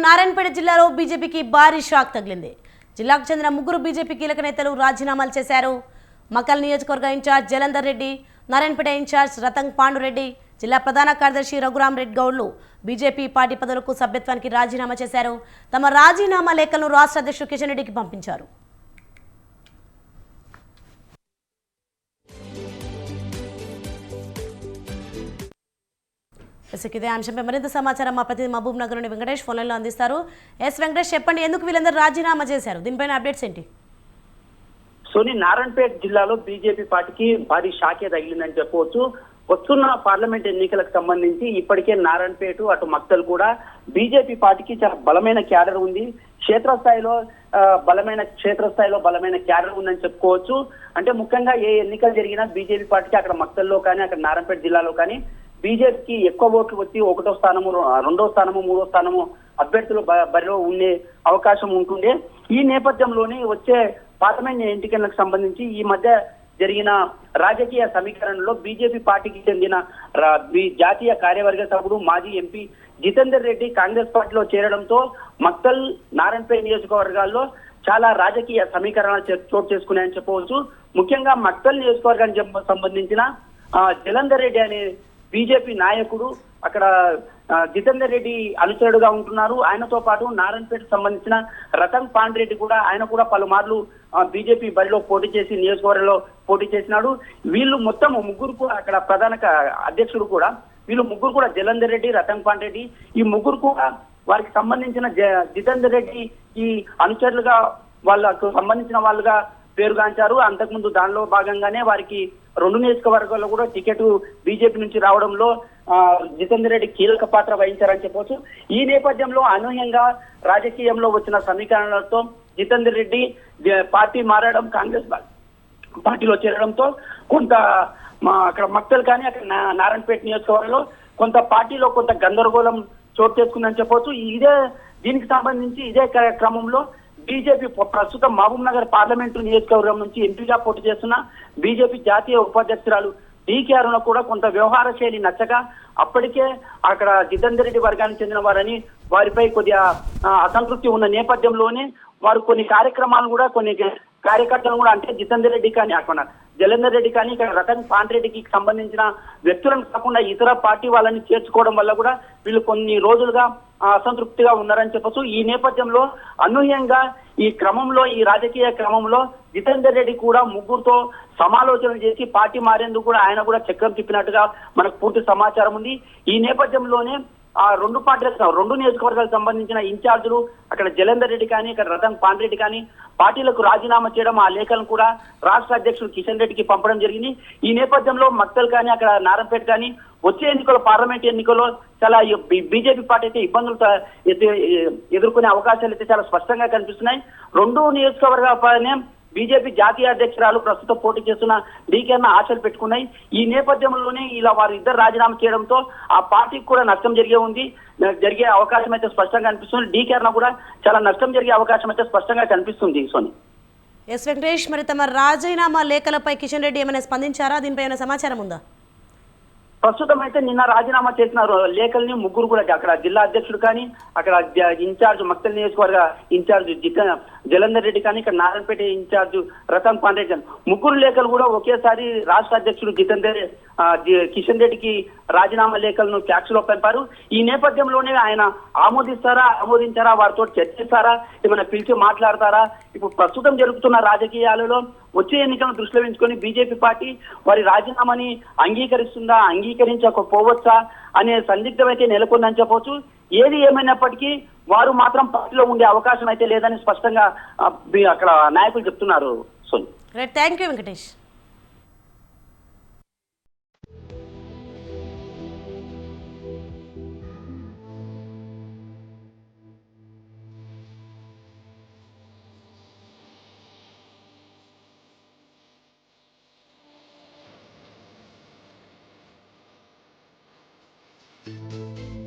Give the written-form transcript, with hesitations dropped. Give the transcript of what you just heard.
నారాయణపేట జిల్లాలో బీజేపీకి భారీ షాక్ తగిలింది. జిల్లాకు చెందిన ముగ్గురు బీజేపీ కీలక నేతలు రాజీనామాలు చేశారు. మకల్ నియోజకవర్గ ఇన్ఛార్జ్ జలంధర్ రెడ్డి, నారాయణపేట ఇన్ఛార్జ్ రతంగ్ పాండురెడ్డి, జిల్లా ప్రధాన కార్యదర్శి రఘురాం రెడ్డి గౌడ్లు బీజేపీ పార్టీ పదవులకు సభ్యత్వానికి రాజీనామా చేశారు. తమ రాజీనామా లేఖలను రాష్ట్ర అధ్యక్షుడు కిషన్ రెడ్డికి పంపించారు. ఇదే అంశంపై మరింత సమాచారం మా ప్రతినిధి మహబూబ్ నగర్ నుండి వెంకటేష్ ఫోన్లలో అందిస్తారు. వెంకటేష్, చెప్పండి, ఎందుకు వీళ్ళందరూ రాజీనామా చేశారు? దీనిపైన అప్డేట్స్ ఏంటి? సోని, నారాయణపేట జిల్లాలో బీజేపీ పార్టీకి భారీ షాకే తగిలిందని చెప్పవచ్చు. వస్తున్న పార్లమెంట్ ఎన్నికలకు సంబంధించి ఇప్పటికే నారాయణపేట అటు మక్తల్ కూడా బీజేపీ పార్టీకి చాలా బలమైన క్యాడర్ ఉంది. క్షేత్రస్థాయిలో బలమైన క్యాడర్ ఉందని చెప్పుకోవచ్చు. అంటే ముఖ్యంగా ఏ ఎన్నికలు జరిగినా బీజేపీ పార్టీకి అక్కడ మక్తల్లో కానీ అక్కడ నారాయణపేట జిల్లాలో కానీ బీజేపీకి ఎక్కువ ఓట్లు వచ్చి 1వ స్థానము, 2వ స్థానము, 3వ స్థానము అభ్యర్థులు బరిలో ఉండే అవకాశం ఉంటుండే. ఈ నేపథ్యంలోనే వచ్చే పార్లమెంట్ ఎన్నికలకు సంబంధించి ఈ మధ్య జరిగిన రాజకీయ సమీకరణలో బీజేపీ పార్టీకి చెందిన జాతీయ కార్యవర్గ సభ్యుడు మాజీ ఎంపీ జితేందర్ రెడ్డి కాంగ్రెస్ పార్టీలో చేరడంతో మక్తల్, నారాయణపేట నియోజకవర్గాల్లో చాలా రాజకీయ సమీకరణాలు చోటు చేసుకున్నాయని చెప్పవచ్చు. ముఖ్యంగా మక్తల్ నియోజకవర్గానికి సంబంధించిన జలంధర్ రెడ్డి అనే బీజేపీ నాయకుడు అక్కడ జితేందర్ రెడ్డి అనుచరుడుగా ఉంటున్నారు. ఆయనతో పాటు నారాయణపేటకు సంబంధించిన రతంగ్ పాండురెడ్డి కూడా ఆయన కూడా పలుమార్లు బీజేపీ బరిలో పోటీ చేసి నియోజకవర్గంలో పోటీ చేసినాడు. వీళ్ళు మొత్తం ముగ్గురు కూడా అక్కడ ప్రధాన అధ్యక్షుడు కూడా వీళ్ళు ముగ్గురు కూడా జలంధర్ రెడ్డి, రతంగ్ పాండురెడ్డి ఈ ముగ్గురు కూడా వారికి సంబంధించిన జితేందర్ రెడ్డి ఈ అనుచరులుగా వాళ్ళకు సంబంధించిన వాళ్ళుగా పేరుగాంచారు. అంతకుముందు దానిలో భాగంగానే వారికి 2 నియోజకవర్గాల్లో కూడా టికెట్ బీజేపీ నుంచి రావడంలో జితేందర్ రెడ్డి కీలక పాత్ర వహించారని చెప్పవచ్చు. ఈ నేపథ్యంలో అనూహ్యంగా రాజకీయంలో వచ్చిన సమీకరణలతో జితేందర్ రెడ్డి పార్టీ మారడం, కాంగ్రెస్ పార్టీలో చేరడంతో కొంత అక్కడ మక్తల్ కానీ అక్కడ నారాయణపేట నియోజకవర్గంలో కొంత పార్టీలో కొంత గందరగోళం చోటు చేసుకుందని చెప్పవచ్చు. దీనికి సంబంధించి ఇదే క్రమంలో బీజేపీ ప్రస్తుతం మహబూబ్ నగర్ పార్లమెంటు నియోజకవర్గం నుంచి ఎంపీగా పోటీ చేస్తున్న బీజేపీ జాతీయ ఉపాధ్యక్షురాలు డీకే అరుణ కూడా కొంత వ్యవహార శైలి నచ్చక అప్పటికే అక్కడ జితేందర్ రెడ్డి వర్గానికి చెందిన వారని వారిపై కొద్దిగా అసంతృప్తి ఉన్న నేపథ్యంలోనే వారు కొన్ని కార్యక్రమాలను కూడా కొన్ని కార్యకర్తలను కూడా అంటే జితేందర్ రెడ్డి కానీ అక్కడ జలంధర్ రెడ్డి కానీ ఇక్కడ రతంగ్ పాండురెడ్డికి సంబంధించిన వ్యక్తులను కాకుండా ఇతర పార్టీ వాళ్ళని చేర్చుకోవడం వల్ల కూడా వీళ్ళు కొన్ని రోజులుగా అసంతృప్తిగా ఉన్నారని చెప్పచ్చు. ఈ నేపథ్యంలో అనూహ్యంగా ఈ రాజకీయ క్రమంలో జితేందర్ రెడ్డి కూడా ముగ్గురుతో సమాలోచన చేసి పార్టీ మారేందుకు కూడా ఆయన కూడా చక్రం తిప్పినట్టుగా మనకు పూర్తి సమాచారం ఉంది. ఈ నేపథ్యంలోనే ఆ 2 నియోజకవర్గాలకు సంబంధించిన ఇన్ఛార్జీలు అక్కడ జలంధర్ రెడ్డి కానీ ఇక్కడ రతంగ్ పాండురెడ్డి కానీ పార్టీలకు రాజీనామా చేయడం, ఆ లేఖలను కూడా రాష్ట్ర అధ్యక్షుడు కిషన్ రెడ్డికి పంపడం జరిగింది. ఈ నేపథ్యంలో మక్తల్ కానీ అక్కడ నారాయణపేట కానీ వచ్చే పార్లమెంట్ ఎన్నికల్లో చాలా బీజేపీ పార్టీ అయితే ఇబ్బందులు ఎదుర్కొనే అవకాశాలు అయితే చాలా స్పష్టంగా కనిపిస్తున్నాయి. 2 నియోజకవర్గాలపైనే బీజేపీ జాతీయ అధ్యక్షురాలు ప్రస్తుతం పోటీ చేస్తున్న డీకే ఆశలు పెట్టుకున్నాయి. ఈ నేపథ్యంలోనే ఇలా వారు ఇద్దరు రాజీనామా చేయడంతో ఆ పార్టీకి కూడా నష్టం జరిగే అవకాశం అయితే స్పష్టంగా కనిపిస్తుంది. డీకే కూడా చాలా నష్టం జరిగే అవకాశం అయితే స్పష్టంగా కనిపిస్తుంది. సోని, వెంకటేష్, మరి తమ రాజీనామా లేఖలపై కిషన్ రెడ్డి ఏమైనా స్పందించారా? దీనిపై ఏమైనా సమాచారం ఉందా? ప్రస్తుతం అయితే నిన్న రాజీనామా చేసిన లేఖల్ని ముగ్గురు కూడా అక్కడ జిల్లా అధ్యక్షుడు కానీ అక్కడ ఇన్ఛార్జ్ మక్తల్ నియోజకవర్గ ఇన్ఛార్జ్ జలంధర్ రెడ్డి కానీ ఇక్కడ నారాయణపేట ఇన్ఛార్జ్ రతంగ్ పాండురెడ్డి ముగ్గురు లేఖలు కూడా ఒకేసారి రాష్ట్ర అధ్యక్షుడు కిషన్ రెడ్డికి రాజీనామా లేఖలను ఫ్యాక్స్ లో పంపారు. ఈ నేపథ్యంలోనే ఆయన ఆమోదించారా, వారితో చర్చిస్తారా, ఏమైనా పిలిచి మాట్లాడతారా? ఇప్పుడు ప్రస్తుతం జరుగుతున్న రాజకీయాలలో వచ్చే ఎన్నికలను దృష్టిలో ఉంచుకొని బీజేపీ పార్టీ వారి రాజీనామాని అంగీకరించకపోవచ్చా అనే సందిగ్ధం అయితే నెలకొందని చెప్పవచ్చు. ఏది ఏమైనప్పటికీ వారు మాత్రం పార్టీలో ఉండే అవకాశం అయితే లేదని స్పష్టంగా అక్కడ నాయకులు చెప్తున్నారు. Soni, thank you Venkatesh. Thank you.